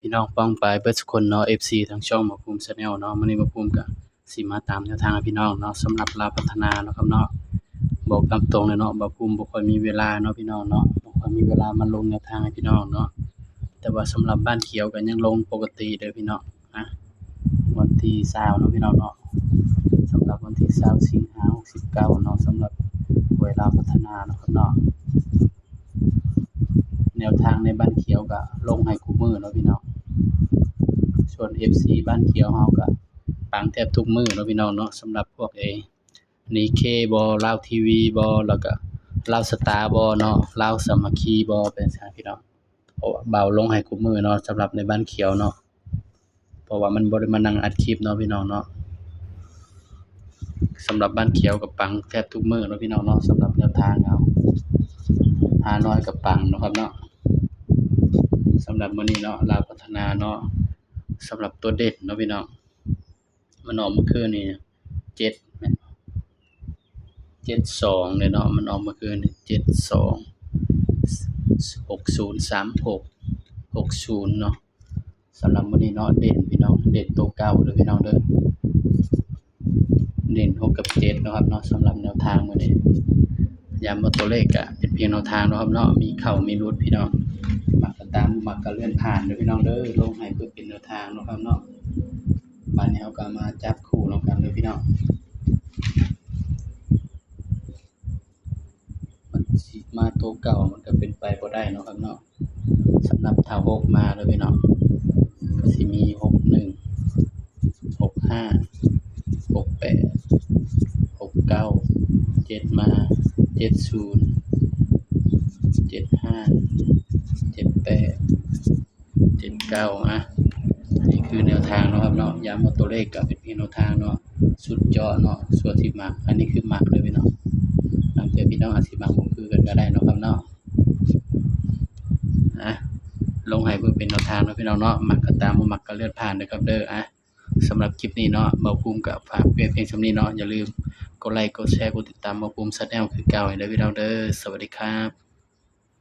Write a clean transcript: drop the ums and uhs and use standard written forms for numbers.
พี่น้องป้องปายเบิดทุกคนเนาะ FC ทางช่องหมอภูมิ Channel เนาะมื้อนี้หมอภูมิก็สิมาตามแนวทางให้พี่น้องเนาะสำหรับลาวพัฒนาเนาะครับเนาะบอกตามตรงเลยเนาะหมอภูมิบ่ค่อยมีเวลาเนาะพี่น้องเนาะบ่ค่อยมีเวลามาลงแนวทางให้พี่น้องเนาะแต่ว่าสำหรับบ้านเขียวก็ยังลงปกติเด้อพี่น้องนะวันที่20เนาะพี่น้องเนาะสำหรับวันที่20สิงหาคม69เนาะสำหรับหวยลาวพัฒนาเนาะครับเนาะแนวทางในบ้านเขียวก็ลงให้คุมื้อเนาะพี่น้องส่วน FC บ้านเขียวเฮาก็ปังแทบทุกมื้อเนาะพี่น้องเนาะสำหรับพวกNikkei บ่ลาวทีวีบ่แล้วก็ลาวสตาร์บ่เนาะลาวสามัคคีบ่เป็นจั่งซี้พี่น้องเพราะว่าเบาลงให้คุมื้อเนาะสำหรับในบ้านเขียวเนาะเพราะว่ามันบ่ได้มานั่งอัดคลิปเนาะพี่น้องเนาะสำหรับบ้านเขียวก็ปังแทบทุกมื้อเนาะพี่น้องเนาะสำหรับแนวทางเอาหาน้อยก็ปังเนาะครับเนาะสำหรับมื้อนี้เนาะลาวพัฒนาเนาะสำหรับตัวเด็ดเนาะพี่น้องมันออกเมื่อคืนนี่7แม่นบ่72เลยเนาะมันออกเมื่อคืนนี่72 6036 60เนาะสำหรับมื้อนี้เนาะเด่นพี่น้องเด่นตัวเก่าเด้อพี่น้องเด้อเด่น6กับ7เนาะครับเนาะสำหรับแนวทางมื้อนี้ย้ำว่าตัวเลขก็เป็นเพียงแนวทางเนาะครับเนาะมีเข้ามีหลุดพี่น้องมักก็ตามบ่มักก็เลื่อนผ่านเด้อพี่น้องเด้อลงให้เพื่อเป็นแนวทางเนาะครับเนาะบัดนี้เราก็มาจับคู่นำกันเด้อพี่น้องมันสิมาตัวเก่ามันก็เป็นไปบ่ได้เนาะครับเนาะสำหรับถ้า6มาเด้อพี่น้องก็สิมี61 65 68 69 7มา70 75 78 79อันนี้คือแนวทางเนาะครับเนาะย้ำว่าตัวเลขก็เป็นเพียงแนวทางเนาะสุดยอดเนาะส่วนที่มักอันนี้คือมักเลยพี่น้องบางเทื่อพี่น้องอาจสิมักบ่คือกันก็ได้เนาะครับเนาะลงให้เพื่อเป็นแนวทางเนาะพี่น้องเนาะมักก็ตามบ่มักก็เลื่อนผ่านเด้อครับเด้อสำหรับคลิปนี้เนาะเบาภูมิก็ฝากเพียงส่ำนี้เนาะอย่าลืมกดไลค์กดแชร์กดติดตามเบาภูมิ Channel คือเก่าให้เด้อพี่น้องเด้อสวัสดีครับ